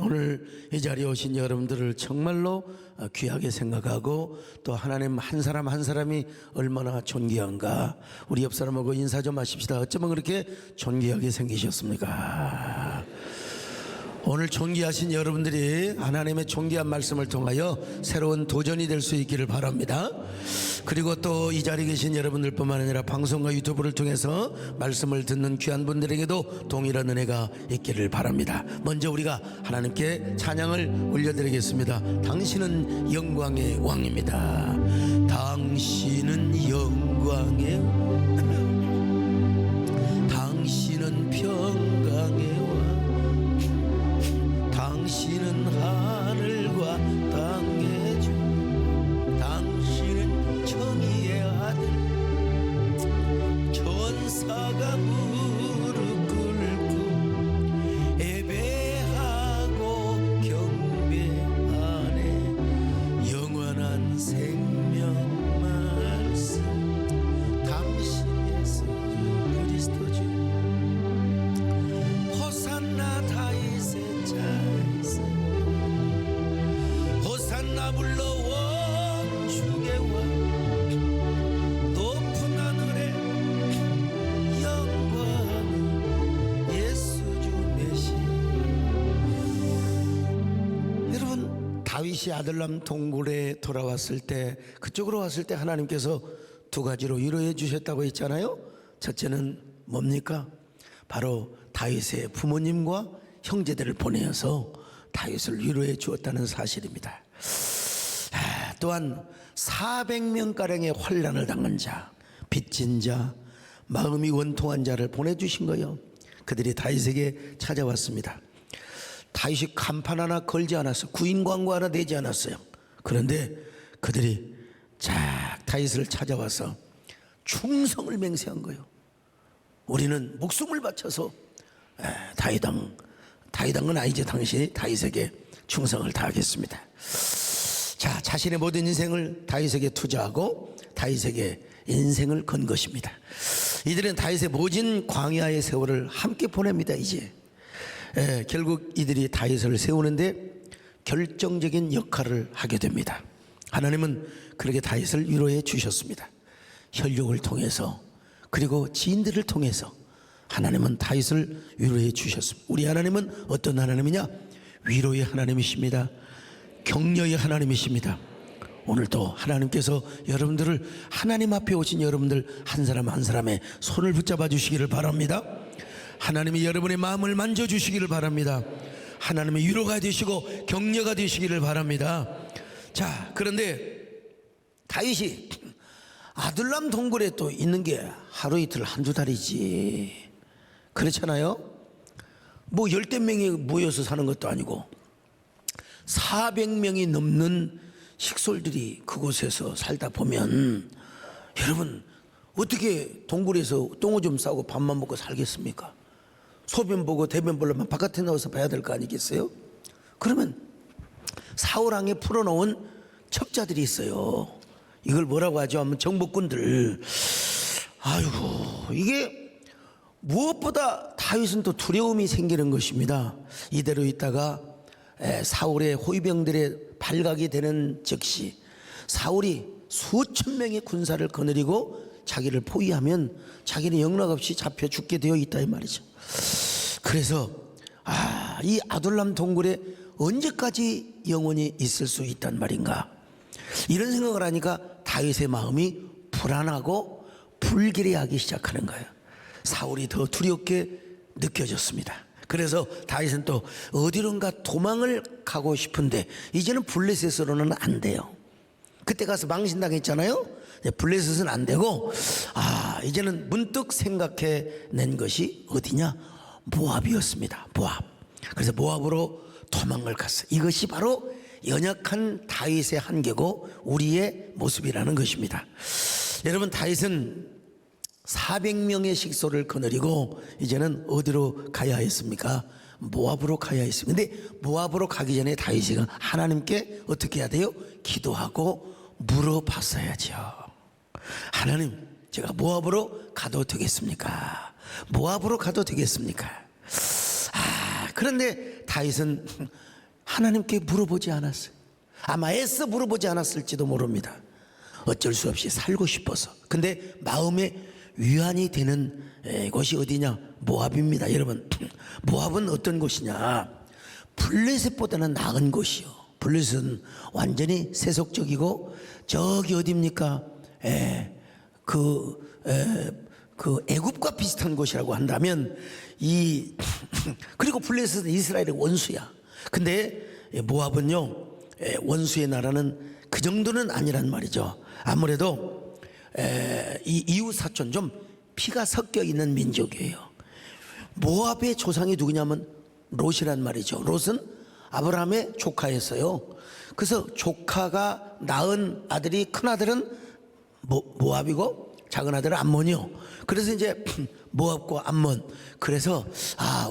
오늘 이 자리에 오신 여러분들을 정말로 귀하게 생각하고 또 하나님 한 사람 한 사람이 얼마나 존귀한가. 우리 옆 사람하고 인사 좀 하십시다. 어쩌면 그렇게 존귀하게 생기셨습니까? 오늘 존귀하신 여러분들이 하나님의 존귀한 말씀을 통하여 새로운 도전이 될 수 있기를 바랍니다. 그리고 또 이 자리에 계신 여러분들뿐만 아니라 방송과 유튜브를 통해서 말씀을 듣는 귀한 분들에게도 동일한 은혜가 있기를 바랍니다. 먼저 우리가 하나님께 찬양을 올려드리겠습니다. 당신은 영광의 왕입니다. 당신은 영광의 왕, 당신은 평강의 왕, 당신은 하늘과 땅의 주, 당신은 정의의 아들, 천사가 무릎 꿇고 예배하고 경배하네. 영원한 생명 말씀, 당신의 주 그리스도 주. 호산나 다윗의 자에서 호산나 불러 원중의 왕, 높은 하늘에 영광 예수 주 메시. 여러분, 다윗이 아들람 동굴에 돌아왔을 때, 그쪽으로 왔을 때 하나님께서 두 가지로 위로해 주셨다고 했잖아요. 첫째는 뭡니까? 바로 다윗의 부모님과 형제들을 보내어서 다윗을 위로해 주었다는 사실입니다. 또한 400명가량의 환난을 당한 자, 빚진 자, 마음이 원통한 자를 보내주신 거예요. 그들이 다윗에게 찾아왔습니다. 다윗이 간판 하나 걸지 않았어요. 구인 광고 하나 내지 않았어요. 그런데 그들이 다윗을 찾아와서 충성을 맹세한 거예요. 우리는 목숨을 바쳐서 다윗왕은 아니지, 당신이 다윗에게 충성을 다하겠습니다. 자신의 모든 인생을 다윗에게 투자하고 다윗에게 인생을 건 것입니다. 이들은 다윗의 모진 광야의 세월을 함께 보냅니다. 이제 결국 이들이 다윗을 세우는데 결정적인 역할을 하게 됩니다. 하나님은 그렇게 다윗을 위로해 주셨습니다. 혈육을 통해서, 그리고 지인들을 통해서 하나님은 다윗을 위로해 주셨습니다. 우리 하나님은 어떤 하나님이냐? 위로의 하나님이십니다. 격려의 하나님이십니다. 오늘도 하나님께서 여러분들을, 하나님 앞에 오신 여러분들 한 사람 한 사람의 손을 붙잡아 주시기를 바랍니다. 하나님이 여러분의 마음을 만져주시기를 바랍니다. 하나님의 위로가 되시고 격려가 되시기를 바랍니다. 그런데 다윗이 아둘람 동굴에 또 있는 게 하루 이틀 한두 달이지, 그렇잖아요. 뭐 열댓 명이 모여서 사는 것도 아니고 400명이 넘는 식솔들이 그곳에서 살다 보면, 여러분 어떻게 동굴에서 똥오줌 싸고 밥만 먹고 살겠습니까? 소변 보고 대변 보려면 바깥에 나와서 봐야 될 거 아니겠어요? 그러면 사울왕에 풀어놓은 첩자들이 있어요. 이걸 뭐라고 하죠? 하면 정복군들. 아이고, 이게 무엇보다 다윗은 또 두려움이 생기는 것입니다. 이대로 있다가 사울의 호위병들의 발각이 되는 즉시 사울이 수천 명의 군사를 거느리고 자기를 포위하면 자기는 영락없이 잡혀 죽게 되어 있다 이 말이죠. 그래서 이 아둘람 동굴에 언제까지 영원히 있을 수 있단 말인가, 이런 생각을 하니까 다윗의 마음이 불안하고 불길해하기 시작하는 거예요. 사울이 더 두렵게 느껴졌습니다. 그래서 다윗은 또 어디론가 도망을 가고 싶은데 이제는 블레셋으로는 안 돼요. 그때 가서 망신당했잖아요. 블레셋은 안 되고 이제는 문득 생각해낸 것이 어디냐? 모압이었습니다. 모압. 그래서 모압으로 도망을 갔어요. 이것이 바로 연약한 다윗의 한계고 우리의 모습이라는 것입니다. 여러분, 다윗은 400명의 식소를 거느리고 이제는 어디로 가야 했습니까? 모압으로 가야 했습니다. 근데 모압으로 가기 전에 다윗이 하나님께 어떻게 해야 돼요? 기도하고 물어봤어야죠. 하나님, 제가 모압으로 가도 되겠습니까? 모압으로 가도 되겠습니까? 그런데 다윗은 하나님께 물어보지 않았어요. 아마 애써 물어보지 않았을지도 모릅니다. 어쩔 수 없이 살고 싶어서. 근데 마음에 위안이 되는 곳이 어디냐? 모압입니다. 여러분, 모압은 어떤 곳이냐? 블레셋보다는 나은 곳이요. 블레셋은 완전히 세속적이고, 저기 어디입니까? 그 애굽과 비슷한 곳이라고 한다면 그리고 블레셋은 이스라엘의 원수야. 근데 모압은요, 원수의 나라는 그 정도는 아니란 말이죠. 아무래도 이 이웃 사촌, 좀 피가 섞여 있는 민족이에요. 모압의 조상이 누구냐면 롯이란 말이죠. 롯은 아브라함의 조카였어요. 그래서 조카가 낳은 아들이, 큰 아들은 모압이고 작은 아들은 암몬이요. 그래서 이제 모압과 암몬, 그래서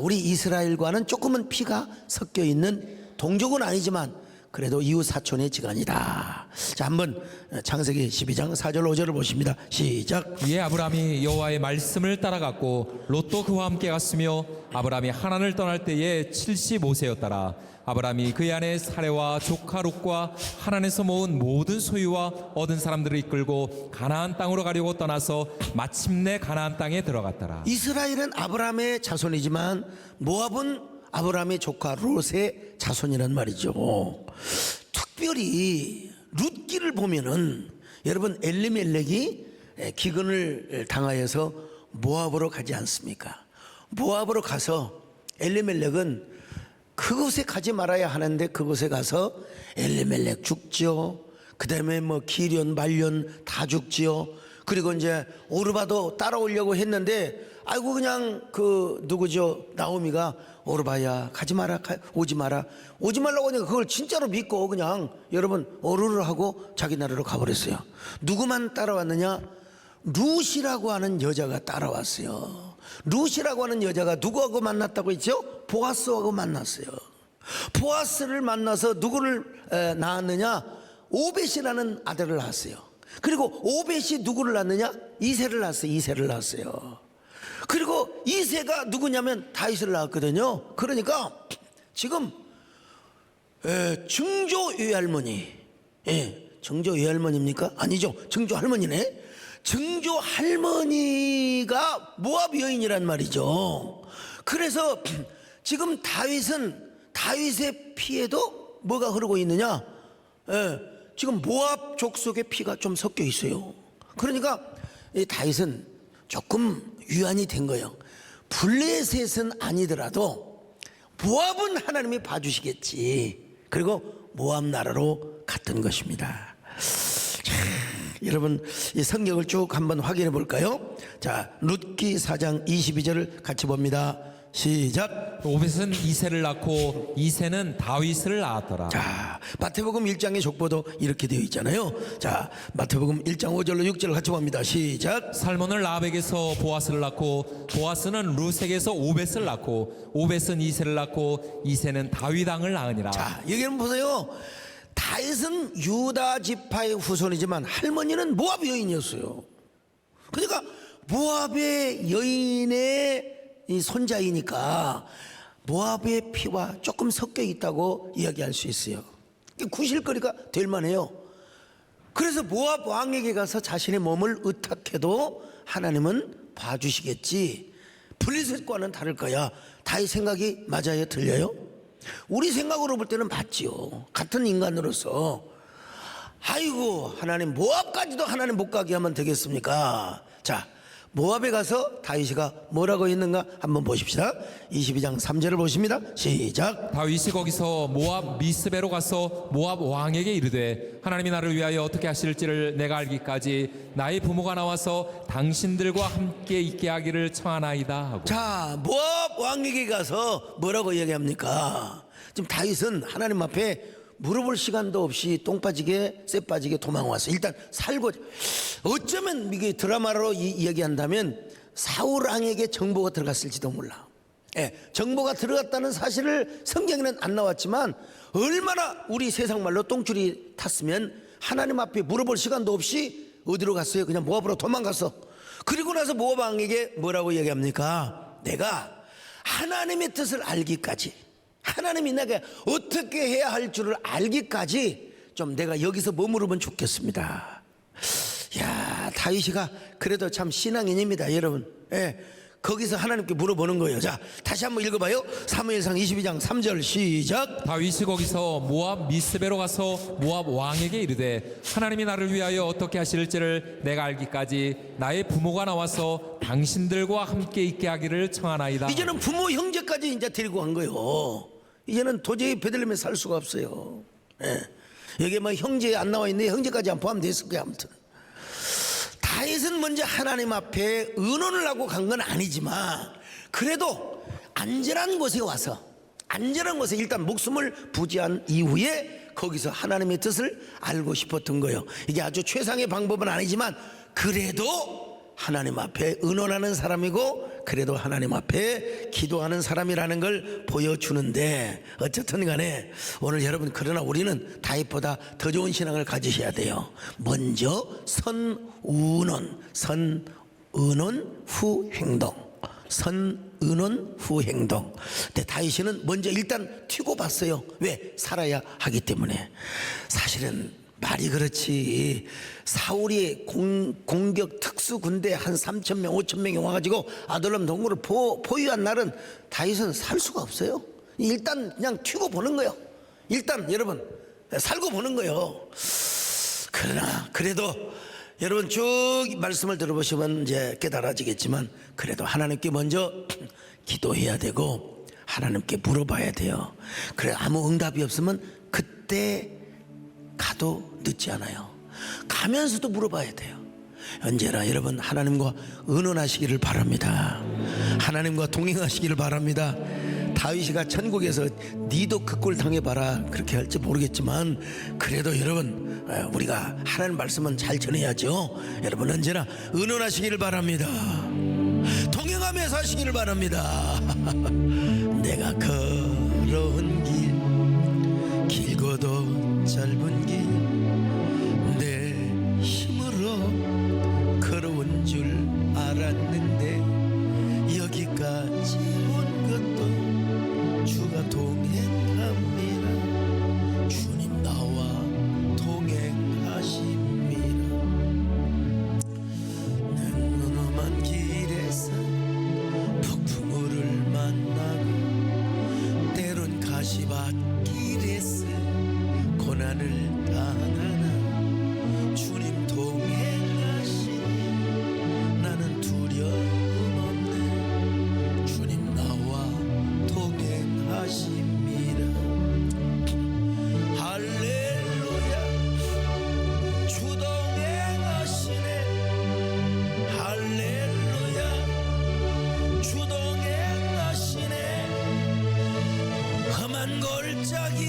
우리 이스라엘과는 조금은 피가 섞여 있는, 동족은 아니지만 그래도 이웃 사촌의 지간이다. 자, 한번 창세기 12장 4절 5절을 보십니다. 시작. 이에 아브라함이 여호와의 말씀을 따라갔고 롯도 그와 함께 갔으며 아브라함이 하란을 떠날 때에 75세였더라. 아브라함이 그의 아내 사레와 조카 롯과 하란에서 모은 모든 소유와 얻은 사람들을 이끌고 가나안 땅으로 가려고 떠나서 마침내 가나안 땅에 들어갔더라. 이스라엘은 아브라함의 자손이지만 모압은 아브라함의 조카 롯의 자손이란 말이죠. 특별히 룻기를 보면은, 여러분, 엘리멜렉이 기근을 당하여서 모압으로 가지 않습니까? 모압으로 가서 엘리멜렉은 그곳에 가지 말아야 하는데 그곳에 가서 엘리멜렉 죽지요. 그 다음에 뭐 기련 말련 다 죽지요. 그리고 이제 오르바도 따라오려고 했는데, 아이고 그냥 누구죠, 나오미가 오르바야 가지 마라, 오지 말라고 하니까 그걸 진짜로 믿고 그냥, 여러분, 오르르 하고 자기 나라로 가버렸어요. 누구만 따라왔느냐? 룻이라고 하는 여자가 따라왔어요. 룻이라고 하는 여자가 누구하고 만났다고 했죠? 보아스하고 만났어요. 보아스를 만나서 누구를 낳았느냐? 오벳이라는 아들을 낳았어요. 그리고 오벳이 누구를 낳느냐? 이새를 낳았어요. 그리고 이새가 누구냐면 다윗을 낳았거든요. 그러니까 지금 증조 외할머니, 증조 외할머니입니까? 아니죠, 증조 할머니네. 증조 할머니가 모압 여인이란 말이죠. 그래서 지금 다윗의 피에도 뭐가 흐르고 있느냐? 지금 모압 족속의 피가 좀 섞여 있어요. 그러니까 이 다윗은 조금 위안이 된 거예요. 블레셋은 아니더라도 모압은 하나님이 봐주시겠지. 그리고 모압 나라로 갔던 것입니다. 자, 여러분, 이 성경을 쭉 한번 확인해 볼까요? 자, 룻기 4장 22절을 같이 봅니다. 시작. 오벳은 이새를 낳고 이새는 다윗을 낳았더라. 자, 마태복음 1장의 족보도 이렇게 되어 있잖아요. 자, 마태복음 1장 5절로 6절을 같이 봅니다. 시작. 살몬은 라합에게서 보아스를 낳고 보아스는 룻에게서 오벳을 낳고 오벳은 이새를 낳고 이새는 다윗 왕을 낳으니라. 자, 여기는 보세요. 다윗은 유다 지파의 후손이지만 할머니는 모압 여인이었어요. 그러니까 모압의 여인의 이 손자이니까 모압의 피와 조금 섞여 있다고 이야기할 수 있어요. 구실거리가 될 만해요. 그래서 모압 왕에게 가서 자신의 몸을 의탁해도 하나님은 봐주시겠지. 블레셋과는 다를 거야. 다윗 생각이 맞아요, 틀려요? 우리 생각으로 볼 때는 맞지요. 같은 인간으로서. 아이고, 하나님, 모압까지도 하나님 못 가게 하면 되겠습니까? 자, 모압에 가서 다윗이가 뭐라고 했는가 한번 보십시다. 22장 3절을 보십니다. 시작. 다윗이 거기서 모압 미스베로 가서 모압 왕에게 이르되 하나님이 나를 위하여 어떻게 하실지를 내가 알기까지 나의 부모가 나와서 당신들과 함께 있게 하기를 청하나이다 하고. 자, 모압 왕에게 가서 뭐라고 얘기합니까? 지금 다윗은 하나님 앞에 물어볼 시간도 없이 똥 빠지게 쇠 빠지게 도망왔어. 일단 살고, 어쩌면 이게 드라마로 이야기한다면 사울 왕에게 정보가 들어갔을지도 몰라. 정보가 들어갔다는 사실을 성경에는 안 나왔지만 얼마나 우리 세상 말로 똥줄이 탔으면 하나님 앞에 물어볼 시간도 없이 어디로 갔어요? 그냥 모압으로 도망갔어. 그리고 나서 모압 왕에게 뭐라고 얘기합니까? 내가 하나님의 뜻을 알기까지, 하나님이 내가 어떻게 해야 할 줄을 알기까지 좀 내가 여기서 머무르면 좋겠습니다. 야, 다윗이가 그래도 참 신앙인입니다, 여러분. 예, 거기서 하나님께 물어보는 거예요. 자, 다시 한번 읽어봐요. 사무엘상 22장 3절 시작. 다윗이 거기서 모압 미스베로 가서 모압 왕에게 이르되 하나님이 나를 위하여 어떻게 하실지를 내가 알기까지 나의 부모가 나와서 당신들과 함께 있게 하기를 청하나이다. 이제는 부모 형제까지 이제 데리고 간 거예요. 이제는 도저히 베들레헴에 살 수가 없어요. 예. 여기에 뭐 형제 안 나와 있는데 형제까지 안 포함됐을 거예요. 아무튼 다윗은 먼저 하나님 앞에 의논을 하고 간 건 아니지만 그래도 안전한 곳에 와서 안전한 곳에 일단 목숨을 부지한 이후에 거기서 하나님의 뜻을 알고 싶었던 거예요. 이게 아주 최상의 방법은 아니지만 그래도 하나님 앞에 의논하는 사람이고 그래도 하나님 앞에 기도하는 사람이라는 걸 보여주는데, 어쨌든 간에 오늘 여러분, 그러나 우리는 다윗보다 더 좋은 신앙을 가지셔야 돼요. 먼저 선의논 후 행동, 선의논 후 행동. 근데 다윗은 먼저 일단 튀고 봤어요. 왜? 살아야 하기 때문에. 사실은 말이 그렇지, 사울이 공격 특수군대 한 3,000명 5,000명이 와가지고 아둘람 동굴을 포위한 날은 다윗은 살 수가 없어요. 일단 그냥 튀고 보는 거예요. 일단 여러분 살고 보는 거예요. 그러나 그래도 여러분 쭉 말씀을 들어보시면 이제 깨달아지겠지만, 그래도 하나님께 먼저 기도해야 되고 하나님께 물어봐야 돼요. 그래 아무 응답이 없으면 그때 가도 늦지 않아요. 가면서도 물어봐야 돼요. 언제나 여러분 하나님과 의논하시기를 바랍니다. 하나님과 동행하시기를 바랍니다. 다윗이가 천국에서 니도 그 꼴 당해봐라 그렇게 할지 모르겠지만, 그래도 여러분 우리가 하나님 말씀은 잘 전해야죠. 여러분 언제나 의논하시기를 바랍니다. 동행하면서 하시기를 바랍니다. 내가 걸어온 길 길고도 짧은 길 내 힘으로 걸어온 줄 알았는데 여기까지 온 것도 주가 동행합니다. 주님 나와 동행하십니다. 늠름한 길에서 폭풍우를 만나고 때론 가시밭길에서 고난을 당하나 주님 동행하시니 나는 두려움 없네. 주님 나와 동행하십니다. 할렐루야, 주 동행하시네. 할렐루야, 주 동행하시네. 험한 골짜기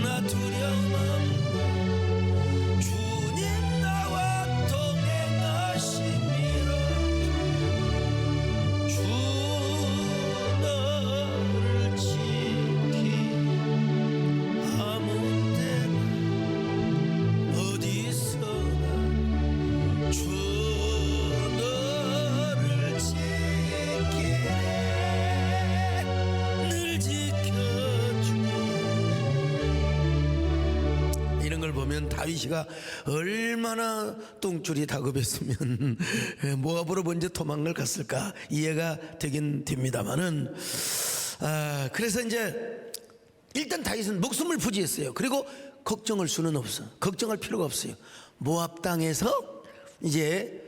나 두려움 없네. 주님 나와 동행하시미라. 주 너를 지키 아무 때나 어디서나 주 너를 지키네. 늘 지켜주. 이런 걸 보면 다윗이가 얼마나 똥줄이 다급했으면 모압으로 먼저 도망을 갔을까 이해가 되긴 됩니다만은, 그래서 이제 일단 다윗은 목숨을 부지했어요. 그리고 걱정할 수는 없어. 걱정할 필요가 없어요. 모압 땅에서 이제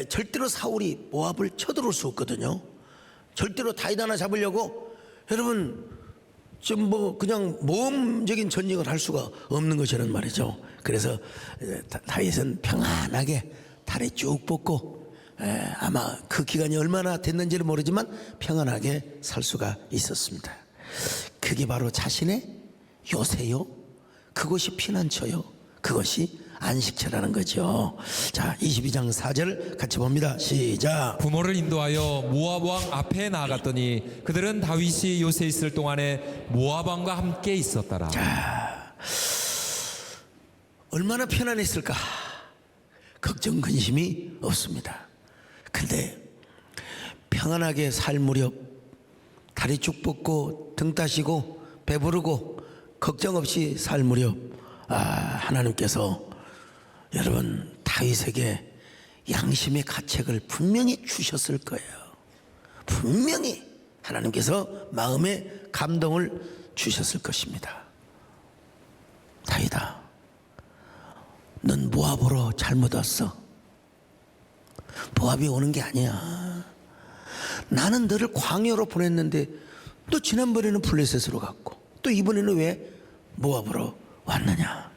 절대로 사울이 모압을 쳐들어올 수 없거든요. 절대로 다윗 하나 잡으려고 여러분 좀 뭐 그냥 모험적인 전쟁을 할 수가 없는 것이란 말이죠. 그래서 다윗은 평안하게 다리 쭉 뻗고 아마 그 기간이 얼마나 됐는지는 모르지만 평안하게 살 수가 있었습니다. 그게 바로 자신의 요새요, 그것이 피난처요, 그것이 안식처라는 거죠. 자, 22장 4절 같이 봅니다. 시작. 부모를 인도하여 모압 왕 앞에 나아갔더니 그들은 다윗이 요새 있을 동안에 모압 왕과 함께 있었더라. 자, 얼마나 편안했을까. 걱정 근심이 없습니다. 근데 평안하게 살 무렵 다리 쭉 뻗고 등 따시고 배부르고 걱정 없이 살 무렵 하나님께서 여러분 다윗에게 양심의 가책을 분명히 주셨을 거예요. 분명히 하나님께서 마음에 감동을 주셨을 것입니다. 다윗아, 넌 모압으로 잘못 왔어. 모압이 오는 게 아니야. 나는 너를 광야로 보냈는데 너 지난번에는 블레셋으로 갔고 또 이번에는 왜 모압으로 왔느냐.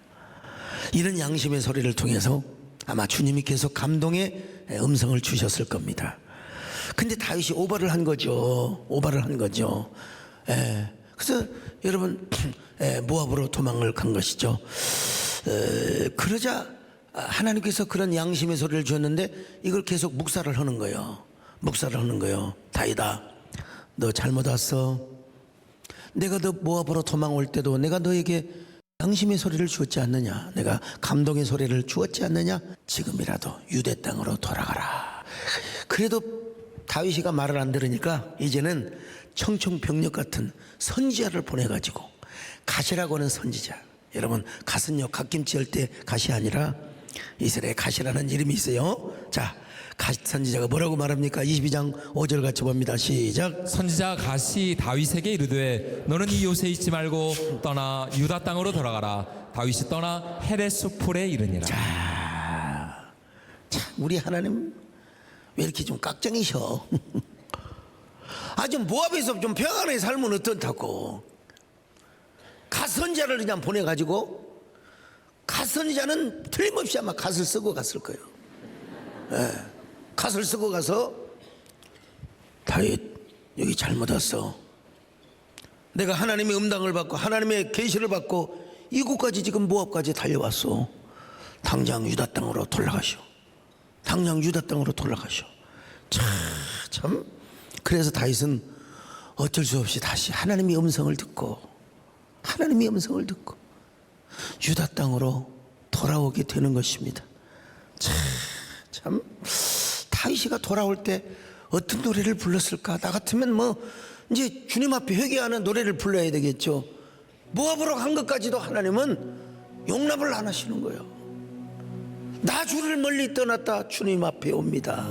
이런 양심의 소리를 통해서 아마 주님이 계속 감동의 음성을 주셨을 겁니다. 근데 다윗이 오바를 한 거죠. 오바를 한 거죠. 그래서 여러분 모압으로 도망을 간 것이죠. 그러자 하나님께서 그런 양심의 소리를 주었는데 이걸 계속 묵살을 하는 거예요. 묵살을 하는 거예요. 다윗아, 너 잘못 왔어. 내가 너 모압으로 도망올 때도 내가 너에게 양심의 소리를 주었지 않느냐. 내가 감동의 소리를 주었지 않느냐. 지금이라도 유대 땅으로 돌아가라. 그래도 다윗이가 말을 안 들으니까 이제는 청청병력 같은 선지자를 보내가지고 가시라고 하는 선지자. 여러분, 갓은요 갓김치 할 때 갓이 아니라 이스라엘 갓이라는 이름이 있어요. 자, 갓 선지자가 뭐라고 말합니까? 22장 5절 같이 봅니다. 시작. 선지자 갓이 다윗에게 이르되 너는 이 요새 있지 말고 떠나 유다 땅으로 돌아가라. 다윗이 떠나 헤레스 풀에 이르니라. 자, 우리 하나님 왜 이렇게 좀 깍쟁이셔? 좀 모압에서 좀 평안하게 살면 어떻다고. 갓 선지자를 그냥 보내가지고 갓 선지자는 틀림없이 아마 갓을 쓰고 갔을 거예요. 갓을 쓰고 가서 다윗 여기 잘못 왔어. 내가 하나님의 음당을 받고 하나님의 계시를 받고 이곳까지 지금 모압까지 달려왔어. 당장 유다 땅으로 돌아가시오. 당장 유다 땅으로 돌아가시오. 참 그래서 다윗은 어쩔 수 없이 다시 하나님의 음성을 듣고 유다 땅으로 돌아오게 되는 것입니다. 참 다윗이가 돌아올 때 어떤 노래를 불렀을까? 나 같으면 이제 주님 앞에 회개하는 노래를 불러야 되겠죠. 모압으로 간 것까지도 하나님은 용납을 안 하시는 거예요. 나 주를 멀리 떠났다 주님 앞에 옵니다.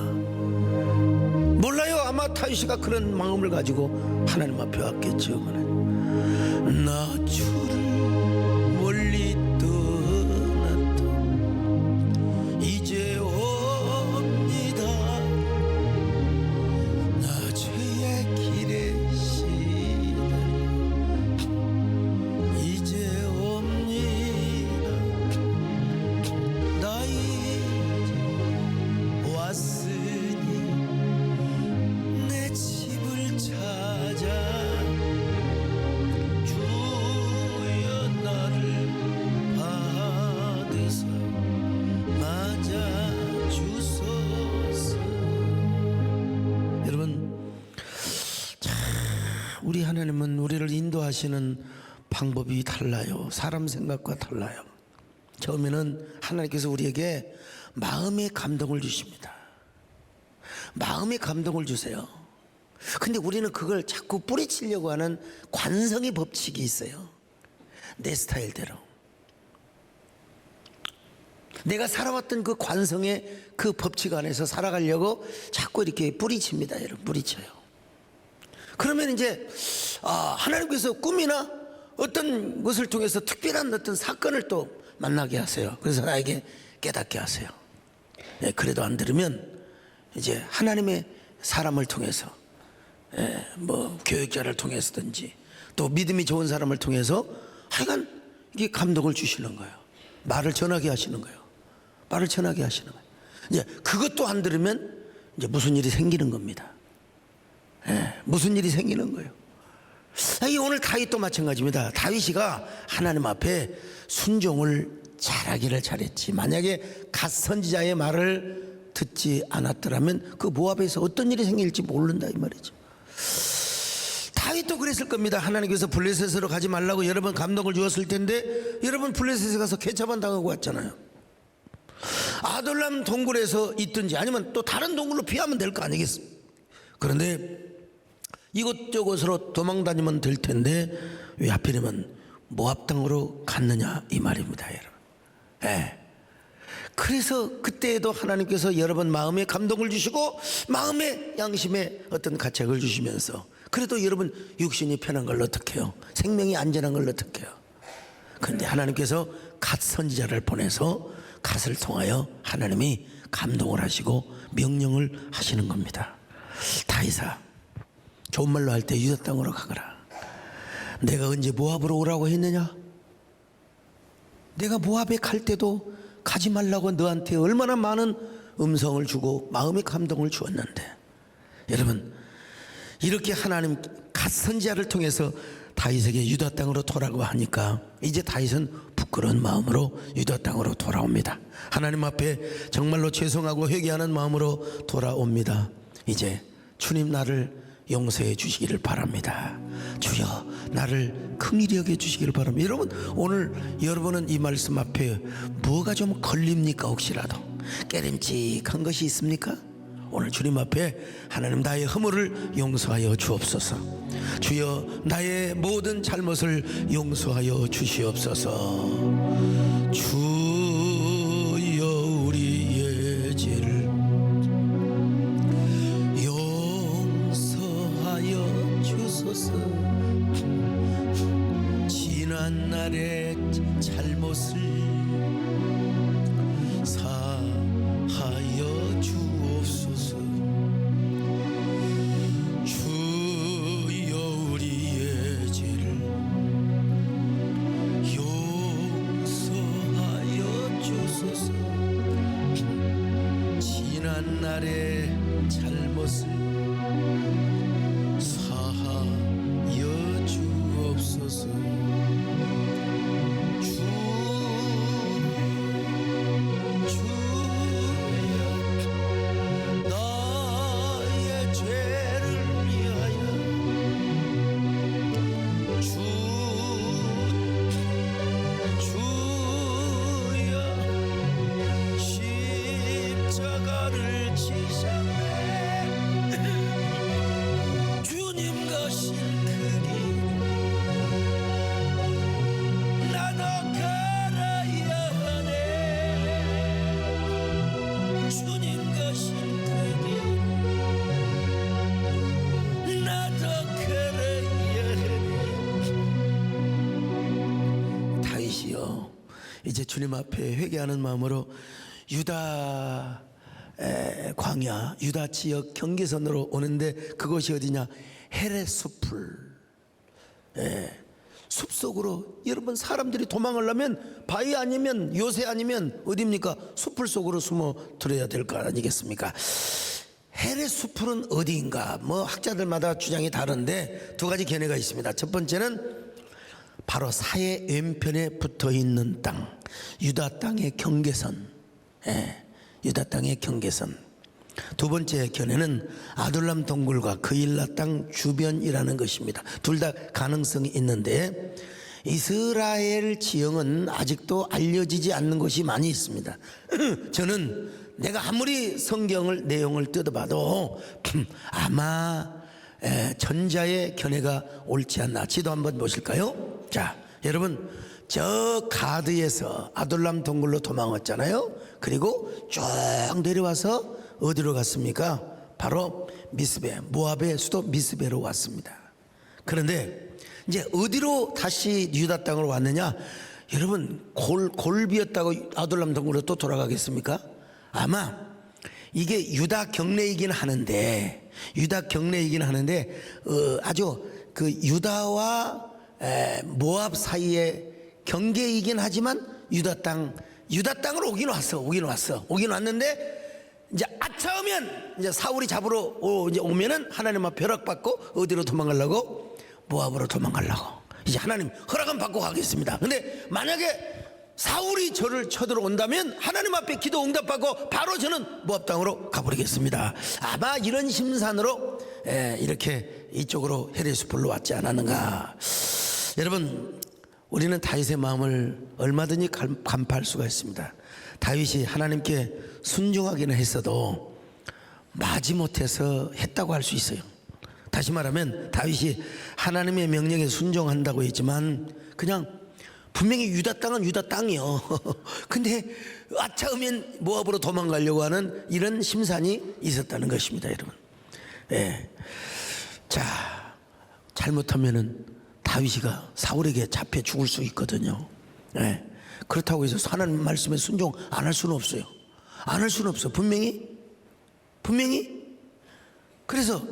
몰라요. 아마 다윗이가 그런 마음을 가지고 하나님 앞에 왔겠죠. 나 주를 멀리 떠났다 이제 옵니다. 나 죄의 길에 시달려 이제 옵니다. 나 이제 왔으니 내 집을 찾아 주여 나를 받으사 맞아 주소서. 여러분, 우리 하나님은 우리를 인도하시는 방법이 달라요. 사람 생각과 달라요. 처음에는 하나님께서 우리에게 마음의 감동을 주십니다. 마음의 감동을 주세요. 근데 우리는 그걸 자꾸 뿌리치려고 하는 관성의 법칙이 있어요. 내 스타일대로 내가 살아왔던 그 관성의 그 법칙 안에서 살아가려고 자꾸 이렇게 뿌리칩니다. 여러분, 뿌리쳐요. 그러면 이제 하나님께서 꿈이나 어떤 것을 통해서 특별한 어떤 사건을 또 만나게 하세요. 그래서 나에게 깨닫게 하세요. 그래도 안 들으면 이제 하나님의 사람을 통해서 교육자를 통해서든지 또 믿음이 좋은 사람을 통해서 하여간 이게 감동을 주시는 거예요. 말을 전하게 하시는 거예요. 말을 전하게 하시는 거예요. 이제 그것도 안 들으면 이제 무슨 일이 생기는 겁니다. 무슨 일이 생기는 거예요. 오늘 다윗도 마찬가지입니다. 다윗이가 하나님 앞에 순종을 잘하기를 잘했지. 만약에 갓 선지자의 말을 듣지 않았더라면 그 모압에서 어떤 일이 생길지 모른다 이 말이죠. 다윗도 그랬을 겁니다. 하나님께서 블레셋으로 가지 말라고 여러 번 감동을 주었을 텐데 여러분 블레셋에 가서 개차반 당하고 왔잖아요. 아둘람 동굴에서 있든지 아니면 또 다른 동굴로 피하면 될 거 아니겠습니까? 그런데 이곳저곳으로 도망다니면 될 텐데 왜 하필이면 모압 땅으로 갔느냐 이 말입니다, 여러분. 예. 그래서 그때에도 하나님께서 여러분 마음에 감동을 주시고 마음의 양심에 어떤 가책을 주시면서 그래도 여러분 육신이 편한 걸 어떡해요? 생명이 안전한 걸 어떡해요? 그런데 하나님께서 갓 선지자를 보내서 갓을 통하여 하나님이 감동을 하시고 명령을 하시는 겁니다. 다윗아, 좋은 말로 할 때 유다 땅으로 가거라. 내가 언제 모압으로 오라고 했느냐? 내가 모압에 갈 때도 가지 말라고 너한테 얼마나 많은 음성을 주고 마음의 감동을 주었는데, 여러분 이렇게 하나님 갓 선지자를 통해서 다윗에게 유다 땅으로 돌아가고 하니까 이제 다윗은 부끄러운 마음으로 유다 땅으로 돌아옵니다. 하나님 앞에 정말로 죄송하고 회개하는 마음으로 돌아옵니다. 이제 주님 나를 용서해 주시기를 바랍니다. 주여 나를 긍휼히 여겨 주시기를 바랍니다. 여러분 오늘 여러분은 이 말씀 앞에 뭐가 좀 걸립니까? 혹시라도 깨림직한 것이 있습니까? 오늘 주님 앞에 하나님 나의 허물을 용서하여 주옵소서. 주여 나의 모든 잘못을 용서하여 주시옵소서. 주여 우리의 죄를 용서하여 주소서. 지난 날의 잘못을 사하여 주옵소서. 주여 우리의 죄를 용서하여 주소서. 지난 날의 잘못을 사하여 주옵소서. 이제 주님 앞에 회개하는 마음으로 유다 광야, 유다 지역 경계선으로 오는데 그것이 어디냐? 헤레 숲을, 숲속으로. 여러분 사람들이 도망하려면 바위 아니면 요새 아니면 어디입니까? 숲을 속으로 숨어 들어야 될 거 아니겠습니까? 헤레 숲은 어디인가? 뭐 학자들마다 주장이 다른데 두 가지 견해가 있습니다. 첫 번째는 바로 사해 왼편에 붙어있는 땅, 유다 땅의 경계선, 유다 땅의 경계선. 두 번째 견해는 아둘람 동굴과 그일라 땅 주변이라는 것입니다. 둘 다 가능성이 있는데 이스라엘 지형은 아직도 알려지지 않는 것이 많이 있습니다. 저는 내가 아무리 성경을 내용을 뜯어봐도 아마 전자의 견해가 옳지 않나. 지도 한번 보실까요? 자, 여러분 저 가드에서 아둘람 동굴로 도망왔잖아요. 그리고 쭉 내려와서 어디로 갔습니까? 바로 미스베, 모압의 수도 미스베로 왔습니다. 그런데 이제 어디로 다시 유다 땅으로 왔느냐? 여러분 골비였다고 아둘람 동굴로 또 돌아가겠습니까? 아마 이게 유다 경내이긴 하는데 아주 그 유다와 모압 사이의 경계이긴 하지만 유다 땅으로 오긴 왔는데 이제 아차하면 이제 사울이 잡으러 이제 오면은 하나님 앞 벼락받고 어디로 도망가려고? 모압으로 도망가려고. 이제 하나님 허락은 받고 가겠습니다. 근데 만약에 사울이 저를 쳐들어온다면 하나님 앞에 기도 응답받고 바로 저는 모압 땅으로 가버리겠습니다. 아마 이런 심산으로 이렇게 이쪽으로 헤레스풀로 왔지 않았는가. 여러분 우리는 다윗의 마음을 얼마든지 간파할 수가 있습니다. 다윗이 하나님께 순종하기는 했어도 마지못해서 했다고 할 수 있어요. 다시 말하면 다윗이 하나님의 명령에 순종한다고 했지만 그냥 분명히 유다 땅은 유다 땅이요. 근데 아차하면 모압으로 도망가려고 하는 이런 심산이 있었다는 것입니다, 여러분. 예. 자, 잘못하면은 다윗이가 사울에게 잡혀 죽을 수 있거든요. 예. 그렇다고 해서 하나님 말씀에 순종 안 할 수는 없어요. 안 할 수는 없어. 분명히. 그래서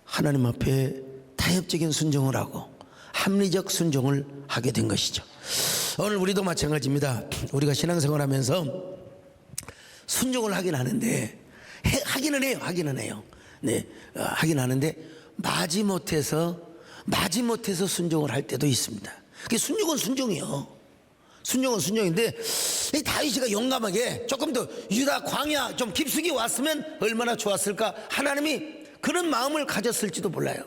하나님 앞에 타협적인 순종을 하고 합리적 순종을 하게 된 것이죠. 오늘 우리도 마찬가지입니다. 우리가 신앙생활하면서 순종을 하긴 하는데 하기는 해요. 네, 하긴 하는데 마지못해서 순종을 할 때도 있습니다. 그게 순종은 순종이요. 순종은 순종인데 이 다윗이가 용감하게 조금 더 유다 광야 좀 깊숙이 왔으면 얼마나 좋았을까. 하나님이 그런 마음을 가졌을지도 몰라요.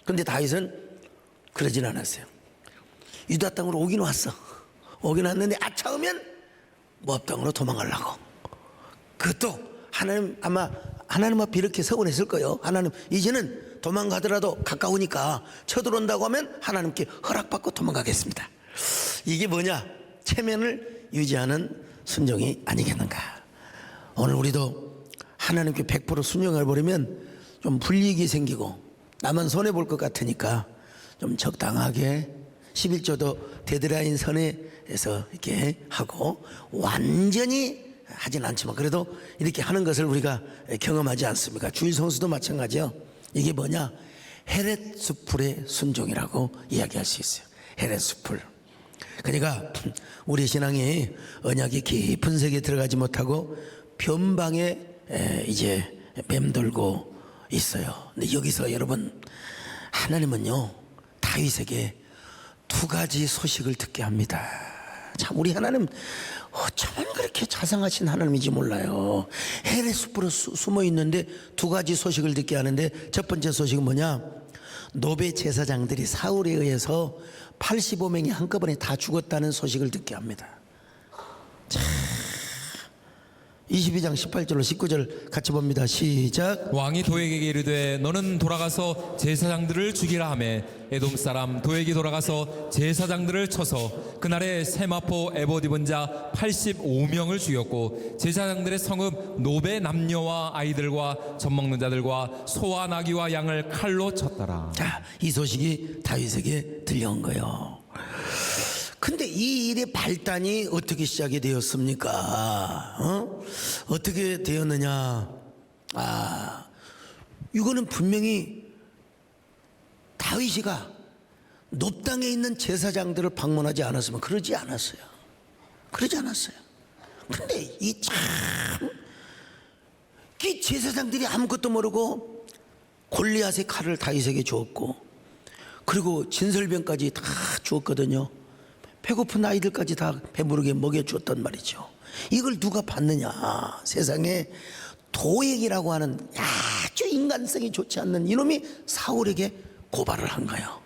그런데 다윗은 그러진 않았어요. 유다 땅으로 오긴 왔는데 아차하면 모압 땅으로 도망가려고. 그것도 아마 하나님 앞에 이렇게 서원했을 거예요. 하나님, 이제는 도망가더라도 가까우니까 쳐들어온다고 하면 하나님께 허락받고 도망가겠습니다. 이게 뭐냐? 체면을 유지하는 순종이 아니겠는가. 오늘 우리도 하나님께 100% 순종을 버리면 좀 불이익이 생기고 나만 손해볼 것 같으니까 좀 적당하게 11조도 데드라인 선에서 이렇게 하고 완전히 하진 않지만 그래도 이렇게 하는 것을 우리가 경험하지 않습니까? 주일 성수도 마찬가지요. 이게 뭐냐? 헤렛 수풀의 순종이라고 이야기할 수 있어요. 헤렛 수풀. 그러니까 우리 신앙이 언약이 깊은 세계에 들어가지 못하고 변방에 이제 맴돌고 있어요. 근데 여기서 여러분, 하나님은요 다윗에게 두 가지 소식을 듣게 합니다. 참 우리 하나님 어쩌면 그렇게 자상하신 하나님인지 몰라요. 헤렛 숲으로 숨어 있는데 두 가지 소식을 듣게 하는데, 첫 번째 소식은 뭐냐? 노베 제사장들이 사울에 의해서 85명이 한꺼번에 다 죽었다는 소식을 듣게 합니다. 자, 22장 18절로 19절 같이 봅니다. 시작. 왕이 도액에게 이르되 너는 돌아가서 제사장들을 죽이라 하매 에돔 사람 도액이 돌아가서 제사장들을 쳐서 그날에 세마포 에봇 입은 자 85명을 죽였고 제사장들의 성읍 노베 남녀와 아이들과 젖 먹는 자들과 소와 나귀와 양을 칼로 쳤더라. 자, 이 소식이 다윗에게 들려온 거예요. 근데 이 일의 발단이 어떻게 시작이 되었습니까? 어떻게 되었느냐? 이거는 분명히 다윗이가 높 땅에 있는 제사장들을 방문하지 않았으면 그러지 않았어요. 근데 이 제사장들이 아무것도 모르고 골리앗의 칼을 다윗에게 주었고, 그리고 진설병까지 다 주었거든요. 배고픈 아이들까지 다 배부르게 먹여주었단 말이죠. 이걸 누가 받느냐? 세상에 도액이라고 하는 아주 인간성이 좋지 않는 이놈이 사울에게 고발을 한 거예요.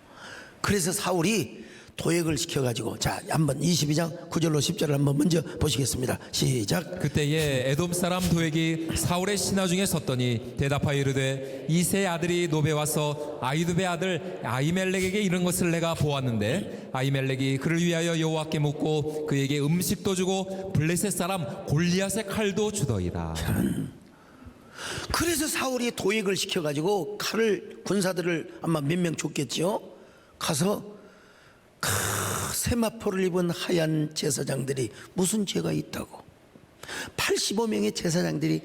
그래서 사울이 도액을 시켜가지고, 자, 한번 22장 9절로 10절을 한번 먼저 보시겠습니다. 시작. 그때에 에돔 사람 도액이 사울의 신하 중에 섰더니 대답하여 이르되 이세 아들이 노베 와서 아이두베 아들 아히멜렉에게 이른 것을 내가 보았는데 아히멜렉이 그를 위하여 여호와께 묻고 그에게 음식도 주고 블레셋 사람 골리앗의 칼도 주더이다. 그래서 사울이 도액을 시켜가지고 칼을, 군사들을 아마 몇 명 줬겠죠. 가서 세마포를 입은 하얀 제사장들이 무슨 죄가 있다고 85명의 제사장들이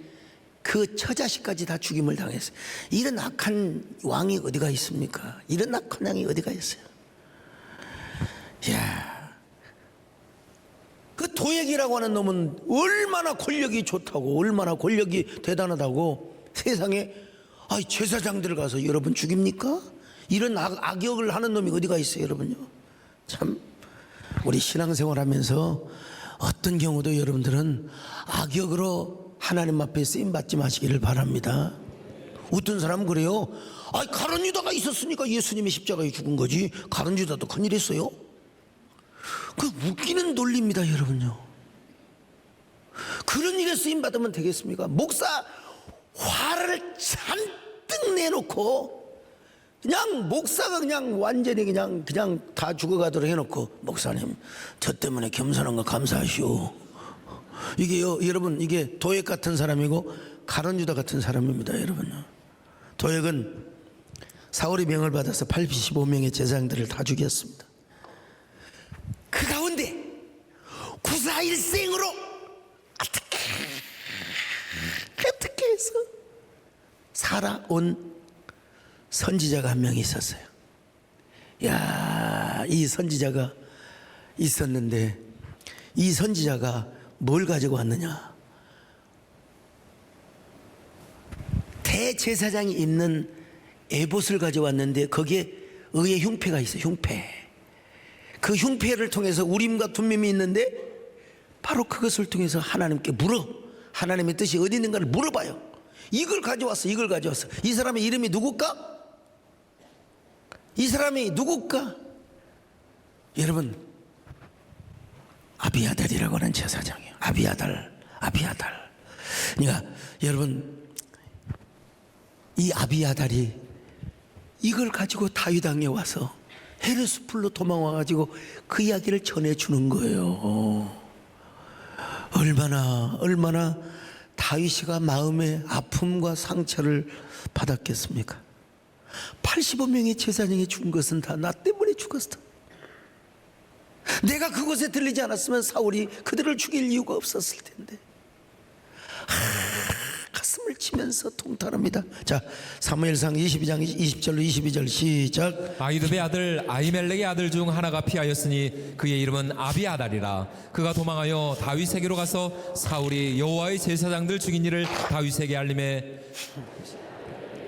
그 처자식까지 다 죽임을 당했어요. 이런 악한 왕이 어디가 있습니까? 이런 악한 왕이 어디가 있어요? 이야, 그 도액이라고 하는 놈은 얼마나 권력이 좋다고, 얼마나 권력이 대단하다고 세상에 제사장들 가서 여러분 죽입니까? 이런 악역을 하는 놈이 어디가 있어요, 여러분요? 참 우리 신앙생활 하면서 어떤 경우도 여러분들은 악역으로 하나님 앞에 쓰임받지 마시기를 바랍니다. 어떤 사람은 그래요. 가룟 유다가 있었으니까 예수님이 십자가에 죽은 거지, 가룟 유다도 큰일 했어요? 그 웃기는 논리입니다, 여러분요. 그런 일에 쓰임받으면 되겠습니까? 목사 화를 잔뜩 내놓고 그냥 목사가 그냥 완전히 그냥 다 죽어가도록 해놓고, 목사님 저 때문에 겸손한 거 감사하시오. 이게요 여러분, 이게 도액 같은 사람이고 가룟유다 같은 사람입니다. 여러분, 도액은 사울이 명을 받아서 85명의 제사장들을 다 죽였습니다. 그 가운데 구사일생으로 어떻게 해서 살아온 선지자가 한 명 있었어요. 야, 이 선지자가 있었는데, 이 선지자가 뭘 가지고 왔느냐? 대제사장이 입는 에봇을 가져왔는데 거기에 의의 흉패가 있어요. 흉패. 그 흉패를 통해서 우림과 둠밈이 있는데, 바로 그것을 통해서 하나님께 하나님의 뜻이 어디 있는가를 물어봐요. 이걸 가져왔어. 이 사람의 이름이 누굴까? 이 사람이 누굴까? 여러분, 아비아달이라고 하는 제사장이에요. 아비아달. 그러니까 여러분, 이 아비아달이 이걸 가지고 다윗 왕에 와서 헤르스풀로 도망와가지고 그 이야기를 전해주는 거예요. 얼마나 다윗이가 마음의 아픔과 상처를 받았겠습니까? 85명의 제사장이 죽은 것은 다 나 때문에 죽었어. 내가 그곳에 들리지 않았으면 사울이 그들을 죽일 이유가 없었을 텐데. 가슴을 치면서 통탄합니다. 자, 사무엘상 22장 20절로 22절 시작. 아히두베의 아들 아히멜렉의 아들 중 하나가 피하였으니 그의 이름은 아비아달이라. 그가 도망하여 다윗에게로 가서 사울이 여호와의 제사장들 죽인 일을 다윗에게 알림해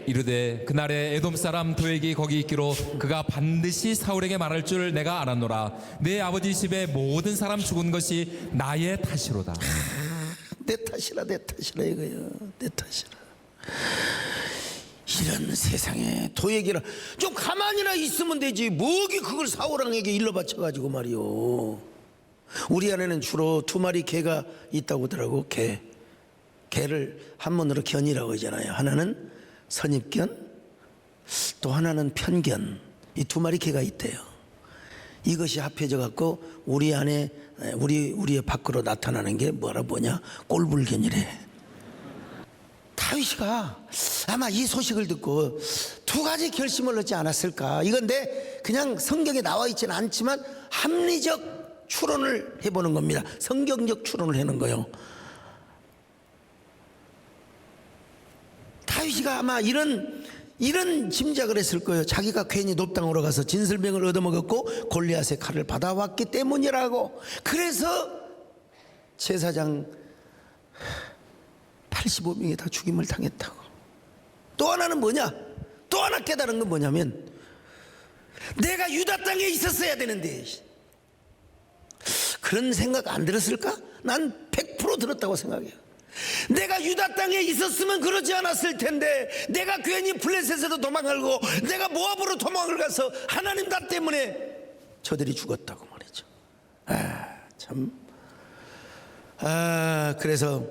이르되 그날에 에돔 사람 도액이 거기 있기로 그가 반드시 사울에게 말할 줄 내가 알았노라. 내 아버지 집의 모든 사람 죽은 것이 나의 탓이로다. 내 탓이라 이거요. 내 탓이라. 이런 세상에 도액이라 좀 가만히나 있으면 되지. 뭐기 그걸 사울왕에게 일러 바쳐가지고 말이요. 우리 안에는 주로 두 마리 개가 있다고 하더라고. 개를 한문으로 견이라고 하잖아요. 하나는 선입견, 또 하나는 편견. 이 두 마리 개가 있대요. 이것이 합해져 갖고 우리 안에 우리의 밖으로 나타나는 게 뭐냐? 꼴불견이래. 다윗이가 아마 이 소식을 듣고 두 가지 결심을 하지 않았을까? 이건데 그냥 성경에 나와 있지는 않지만 합리적 추론을 해보는 겁니다. 성경적 추론을 하는 거예요. 다윗이가 아마 이런 짐작을 했을 거예요. 자기가 괜히 높당으로 가서 진설병을 얻어먹었고 골리앗의 칼을 받아왔기 때문이라고. 그래서 제사장 85명이 다 죽임을 당했다고. 또 하나는 뭐냐? 또 하나 깨달은 건 뭐냐면, 내가 유다 땅에 있었어야 되는데 그런 생각 안 들었을까? 난 100% 들었다고 생각해요. 내가 유다 땅에 있었으면 그러지 않았을 텐데, 내가 괜히 블레셋에도 도망가고 내가 모압으로 도망을 가서 하나님 나 때문에 저들이 죽었다고 말이죠. 그래서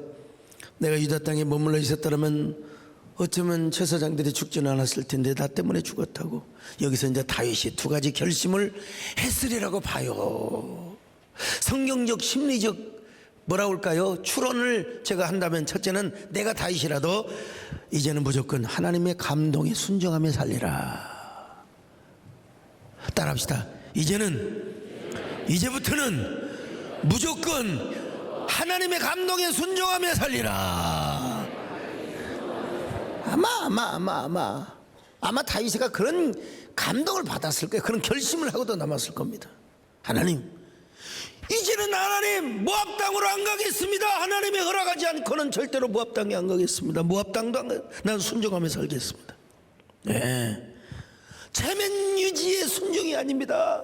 내가 유다 땅에 머물러 있었다면 어쩌면 제사장들이 죽지는 않았을 텐데 나 때문에 죽었다고. 여기서 이제 다윗이 두 가지 결심을 했으리라고 봐요. 성경적 심리적 뭐라고 할까요? 추론을 제가 한다면, 첫째는 내가 다윗이라도 이제는 무조건 하나님의 감동에 순종하며 살리라. 따라합시다. 이제부터는 무조건 하나님의 감동에 순종하며 살리라. 아마 다윗이가 그런 감동을 받았을 거예요. 그런 결심을 하고도 남았을 겁니다. 하나님, 이제는 하나님 모압 땅으로 안 가겠습니다. 하나님이 허락하지 않고는 절대로 모압 땅에 안 가겠습니다. 모압 땅도 난 순종하며 살겠습니다. 네. 체면 유지의 순종이 아닙니다.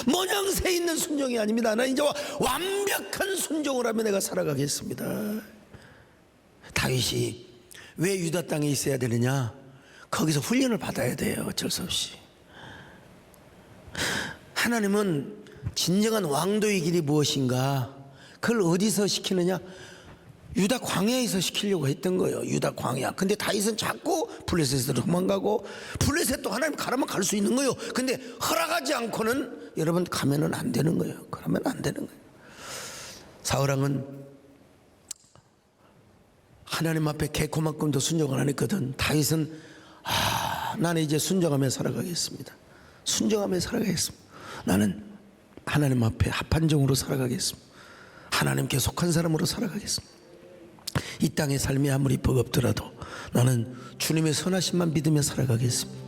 모양새 있는 순종이 아닙니다. 나 이제 완벽한 순종을 하며 내가 살아가겠습니다. 다윗이 왜 유다 땅에 있어야 되느냐? 거기서 훈련을 받아야 돼요. 어쩔 수 없이. 하나님은 진정한 왕도의 길이 무엇인가? 그걸 어디서 시키느냐? 유다 광야에서 시키려고 했던 거예요. 유다 광야. 근데 다윗은 자꾸 블레셋으로 도망가고, 블레셋도 하나님 가라면 갈 수 있는 거예요. 근데 허락하지 않고는 여러분 가면은 안 되는 거예요. 그러면 안 되는 거예요. 사울왕은 하나님 앞에 개코만큼도 순종을 안 했거든. 다윗은 나는 이제 순종하며 살아가겠습니다. 순종하며 살아가겠습니다. 나는 하나님 앞에 합한 종으로 살아가겠습니다. 하나님께 속한 사람으로 살아가겠습니다. 이 땅의 삶이 아무리 버겁더라도 나는 주님의 선하심만 믿으며 살아가겠습니다.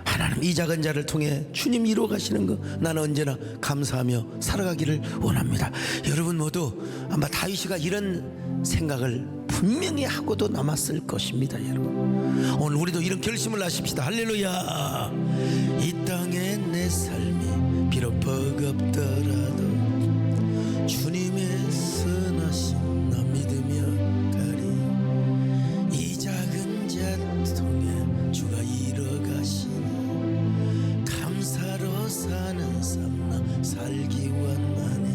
하나님 이 작은 자를 통해 주님 이루어 가시는 거 나는 언제나 감사하며 살아가기를 원합니다. 여러분 모두 아마 다윗이가 이런 생각을 분명히 하고도 남았을 것입니다. 여러분 오늘 우리도 이런 결심을 하십시다. 할렐루야. 이 땅에 내 삶이 비록 버겁더라도 주님의 선하심 나 믿으며 가리. 이 작은 자 통해 주가 이루어 가시니 감사로 사는 삶 나 살기 원하네.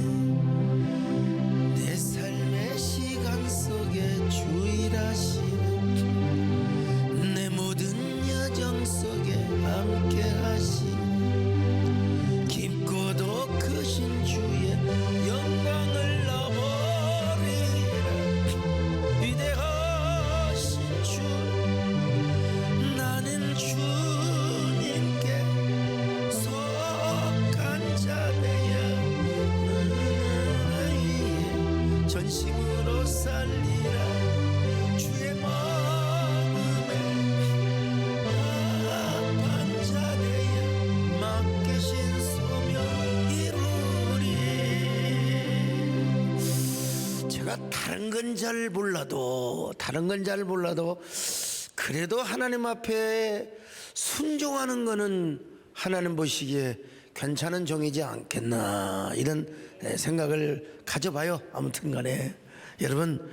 내 삶의 시간 속에 주 일하시는 내 모든 여정 속에 함께 하시는 깊고도 크신 주의 영광을 나버리라. 위대하신 주 나는 주님께 속한 자되야. 나의 전심으로 살리라. 주의 마음에 합한 자되야. 맡기신 소명 이루리. 제가 다른 건 잘 몰라도 그래도 하나님 앞에 순종하는 거는 하나님 보시기에 괜찮은 종이지 않겠나 이런 생각을 가져봐요. 아무튼 간에 여러분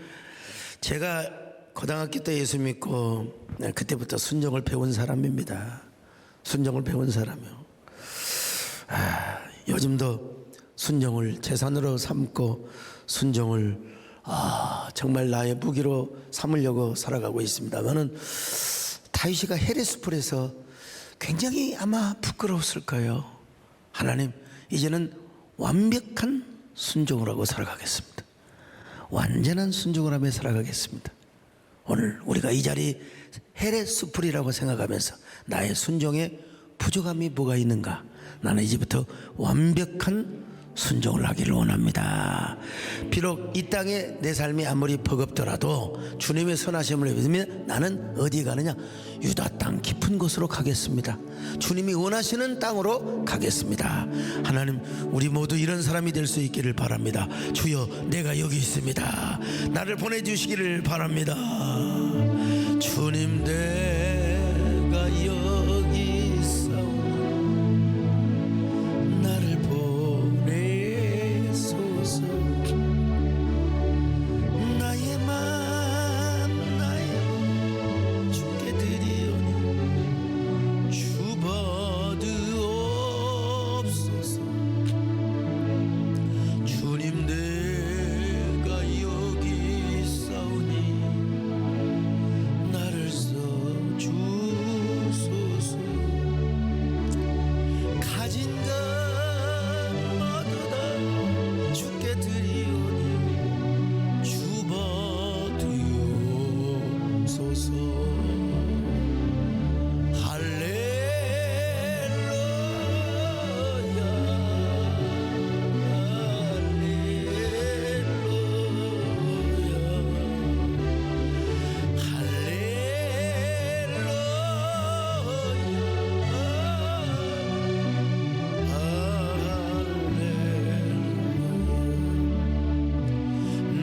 제가 고등학교 때 예수 믿고 그때부터 순종을 배운 사람입니다. 순종을 배운 사람이요. 요즘도 순종을 재산으로 삼고 순종을 정말 나의 무기로 삼으려고 살아가고 있습니다. 나는 다윗이가 헤레스풀에서 굉장히 아마 부끄러웠을 거예요. 하나님 이제는 완벽한 순종을 하고 살아가겠습니다. 완전한 순종을 하며 살아가겠습니다. 오늘 우리가 이 자리 헤레스풀이라고 생각하면서 나의 순종에 부족함이 뭐가 있는가? 나는 이제부터 완벽한 순종을 하기를 원합니다. 비록 이 땅에 내 삶이 아무리 버겁더라도 주님의 선하심을 믿으면 나는 어디 가느냐? 유다 땅 깊은 곳으로 가겠습니다. 주님이 원하시는 땅으로 가겠습니다. 하나님 우리 모두 이런 사람이 될 수 있기를 바랍니다. 주여 내가 여기 있습니다. 나를 보내주시기를 바랍니다. 주님 내가 여기 있사오니 나를 보내소서. 나의 맘 나의 주께 드리오니 주 받으옵소서. 주님 내가 여기 있사오니 나를 써주소서. 가진 것 모두 다 주께 드리오니 주 받으옵소서. 할렐루야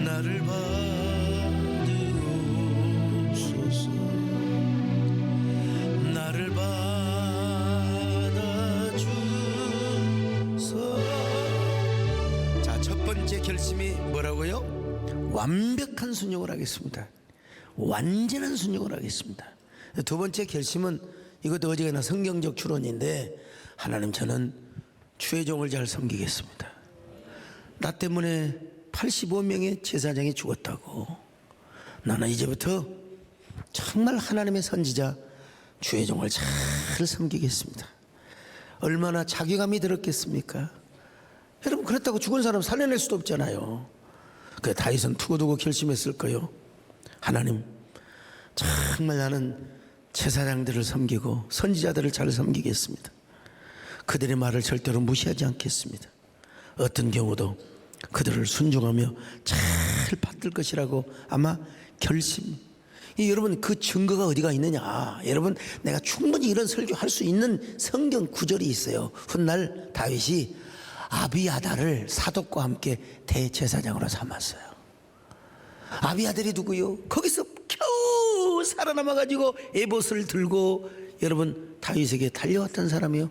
나를 받으옵소서. 나를 받아주소. 자, 첫 번째 결심이 뭐라고요? 완벽한 순종을 하겠습니다. 완전한 순종을 하겠습니다. 두 번째 결심은 이것도 어지간한 성경적 추론인데, 하나님 저는 주의 종을 잘 섬기겠습니다. 나 때문에 85명의 제사장이 죽었다고. 나는 이제부터 정말 하나님의 선지자 주의 종을 잘 섬기겠습니다. 얼마나 자괴감이 들었겠습니까? 여러분, 그렇다고 죽은 사람 살려낼 수도 없잖아요. 그 다윗은 두고두고 결심했을 거요. 하나님, 정말 나는 제사장들을 섬기고 선지자들을 잘 섬기겠습니다. 그들의 말을 절대로 무시하지 않겠습니다. 어떤 경우도 그들을 순종하며 잘 받들 것이라고 아마 결심. 여러분, 그 증거가 어디가 있느냐? 여러분, 내가 충분히 이런 설교할 수 있는 성경 구절이 있어요. 훗날 다윗이 아비아달을 사독과 함께 대제사장으로 삼았어요. 아비아달이 누구요? 거기서 겨우 살아남아가지고 에봇을 들고 여러분 다윗에게 달려왔던 사람이요.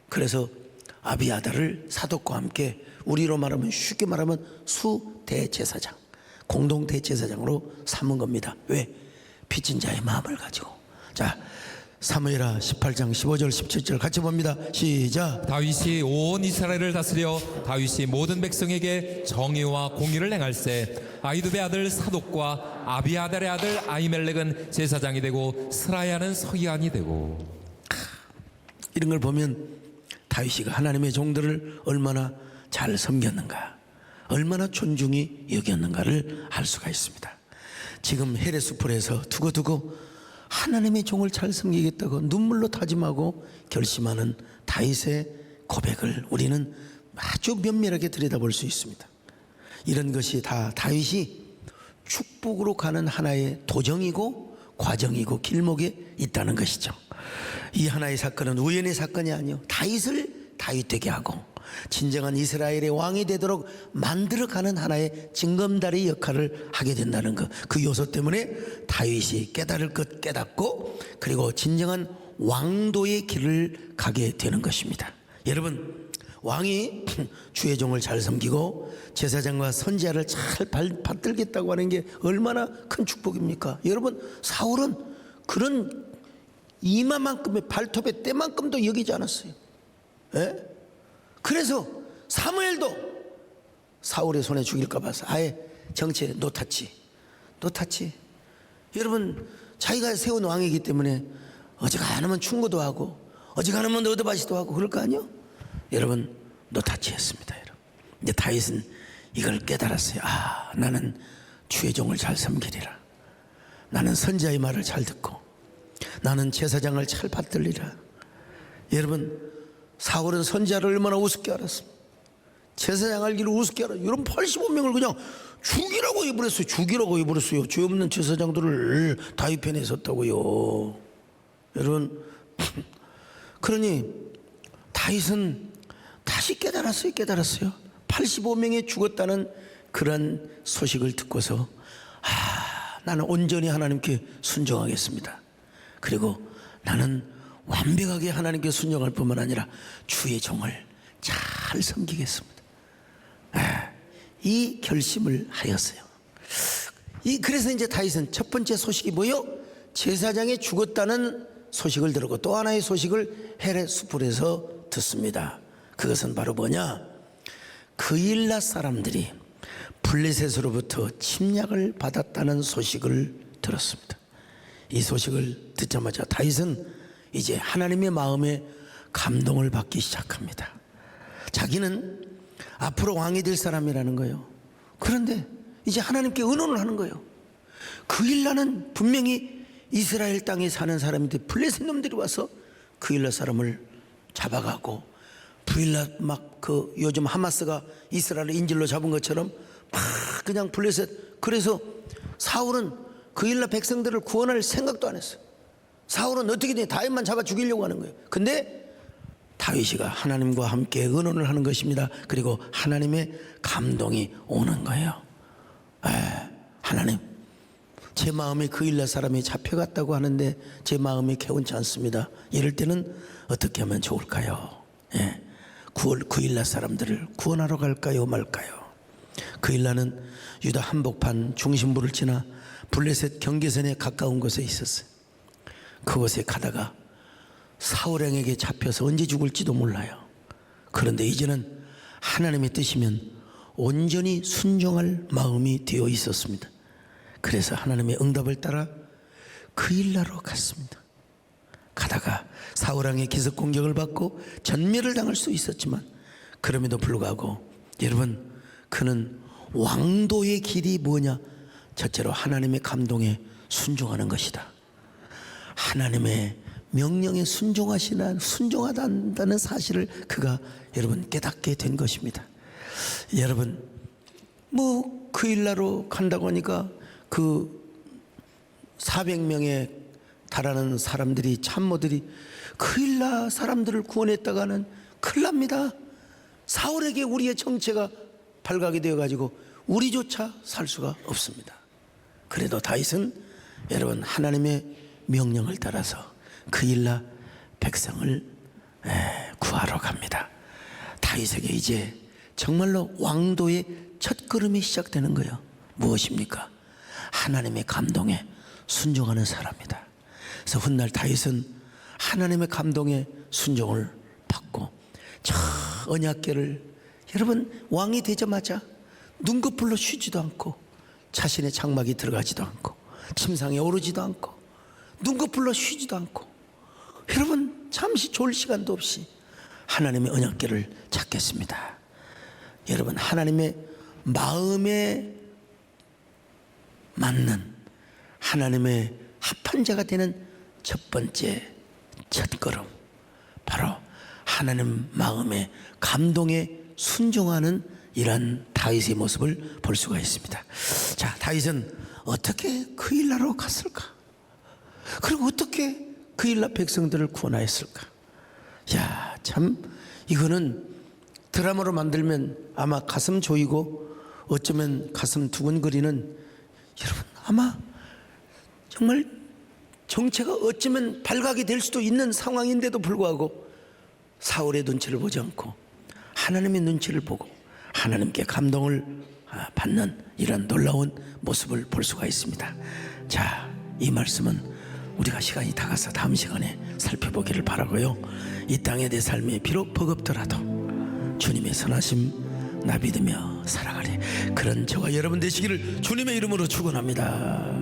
그래서 아비아달을 사독과 함께 우리로 말하면, 쉽게 말하면 수대제사장, 공동대제사장으로 삼은 겁니다. 왜? 빚진 자의 마음을 가지고. 자, 사무엘하 18장 15절 17절 같이 봅니다. 시작. 다윗이 온 이스라엘을 다스려 다윗이 모든 백성에게 정의와 공의를 행할세. 아히두베 아들 사독과 아비아달의 아들 아히멜렉은 제사장이 되고 스라야는 서기관이 되고. 이런 걸 보면 다윗이가 하나님의 종들을 얼마나 잘 섬겼는가, 얼마나 존중히 여겼는가를 알 수가 있습니다. 지금 헤레스풀에서 두고두고 하나님의 종을 잘 섬기겠다고 눈물로 다짐하고 결심하는 다윗의 고백을 우리는 아주 면밀하게 들여다볼 수 있습니다. 이런 것이 다 다윗이 축복으로 가는 하나의 도정이고 과정이고 길목에 있다는 것이죠. 이 하나의 사건은 우연의 사건이 아니요, 다윗을 다윗되게 하고 진정한 이스라엘의 왕이 되도록 만들어가는 하나의 징검다리 역할을 하게 된다는 것, 그 요소 때문에 다윗이 깨달을 것 깨닫고 그리고 진정한 왕도의 길을 가게 되는 것입니다. 여러분, 왕이 주의 종을 잘 섬기고 제사장과 선지자를 잘 받들겠다고 하는 게 얼마나 큰 축복입니까? 여러분, 사울은 그런 이마만큼의 발톱의 때만큼도 여기지 않았어요. 예? 그래서 사무엘도 사울의 손에 죽일까 봐서 아예 정치에 노타치. 여러분, 자기가 세운 왕이기 때문에 어지간하면 충고도 하고 어지간하면 너드바시도 하고 그럴 거 아니요? 여러분, 노타치했습니다. 여러분, 이제 다윗은 이걸 깨달았어요. 아, 나는 주의 종을 잘 섬기리라. 나는 선지자의 말을 잘 듣고 나는 제사장을 잘 받들리라. 여러분, 사울은 선지자를 얼마나 우습게 알았습니다. 제사장 알기를 우습게 알아요. 여러분, 85명을 그냥 죽이라고 해버렸어요. 죄 없는 제사장들을 다윗 편에 섰다고요. 여러분, 그러니 다윗은 다시 깨달았어요. 85명이 죽었다는 그런 소식을 듣고서 나는 온전히 하나님께 순종하겠습니다. 그리고 나는 완벽하게 하나님께 순종할 뿐만 아니라 주의 종을 잘 섬기겠습니다. 이 결심을 하였어요. 그래서 이제 다윗은 첫 번째 소식이 뭐요? 제사장이 죽었다는 소식을 들었고 또 하나의 소식을 헤레스풀에서 듣습니다. 그것은 바로 뭐냐? 그일라 사람들이 블레셋으로부터 침략을 받았다는 소식을 들었습니다. 이 소식을 듣자마자 다윗은 이제 하나님의 마음에 감동을 받기 시작합니다. 자기는 앞으로 왕이 될 사람이라는 거예요. 그런데 이제 하나님께 의논을 하는 거예요. 그일라는 분명히 이스라엘 땅에 사는 사람인데 블레셋 놈들이 와서 그일라 사람을 잡아가고 그일라 막 요즘 하마스가 이스라엘을 인질로 잡은 것처럼 막 그냥 블레셋. 그래서 사울은 그일라 백성들을 구원할 생각도 안 했어요. 사울은 어떻게든 다윗만 잡아 죽이려고 하는 거예요. 근데 다윗이가 하나님과 함께 의논을 하는 것입니다. 그리고 하나님의 감동이 오는 거예요. 하나님, 제 마음에 그일라 사람이 잡혀갔다고 하는데 제 마음이 개운치 않습니다. 이럴 때는 어떻게 하면 좋을까요? 그일라 사람들을 구원하러 갈까요, 말까요? 그일라는 유다 한복판 중심부를 지나 블레셋 경계선에 가까운 곳에 있었어요. 그곳에 가다가 사울왕에게 잡혀서 언제 죽을지도 몰라요. 그런데 이제는 하나님의 뜻이면 온전히 순종할 마음이 되어 있었습니다. 그래서 하나님의 응답을 따라 그 일나로 갔습니다. 가다가 사울왕의 기습 공격을 받고 전멸을 당할 수 있었지만 그럼에도 불구하고 여러분, 그는 왕도의 길이 뭐냐? 첫째로 하나님의 감동에 순종하는 것이다. 하나님의 명령에 순종하다는 사실을 그가 여러분 깨닫게 된 것입니다. 여러분, 뭐 그 일나로 간다고 하니까 그 400명에 달하는 사람들이, 참모들이 그 일나 사람들을 구원했다가는 큰일 납니다. 사울에게 우리의 정체가 발각이 되어가지고 우리조차 살 수가 없습니다. 그래도 다윗은 여러분 하나님의 명령을 따라서 그 일나 백성을 구하러 갑니다. 다윗에게 이제 정말로 왕도의 첫걸음이 시작되는 거예요. 무엇입니까? 하나님의 감동에 순종하는 사람이다. 그래서 훗날 다윗은 하나님의 감동에 순종을 받고 저 언약궤를, 여러분 왕이 되자마자 눈꺼풀로 쉬지도 않고 자신의 장막이 들어가지도 않고 침상에 오르지도 않고 눈꺼풀로 쉬지도 않고 여러분 잠시 졸 시간도 없이 하나님의 언약궤를 찾겠습니다. 여러분, 하나님의 마음에 맞는 하나님의 합한 자가 되는 첫 번째 첫걸음, 바로 하나님 마음의 감동에 순종하는 이러한 다윗의 모습을 볼 수가 있습니다. 자, 다윗은 어떻게 그 일나로 갔을까? 그리고 어떻게 그 일나 백성들을 구원하였을까? 야, 참 이거는 드라마로 만들면 아마 가슴 조이고 어쩌면 가슴 두근거리는, 여러분 아마 정말 정체가 어쩌면 발각이 될 수도 있는 상황인데도 불구하고 사울의 눈치를 보지 않고 하나님의 눈치를 보고 하나님께 감동을 받는 이런 놀라운 모습을 볼 수가 있습니다. 자, 이 말씀은 우리가 시간이 다 가서 다음 시간에 살펴보기를 바라고요. 이 땅의 내 삶이 비록 버겁더라도 주님의 선하심 나 믿으며 살아가리, 그런 저와 여러분 되시기를 주님의 이름으로 축원합니다.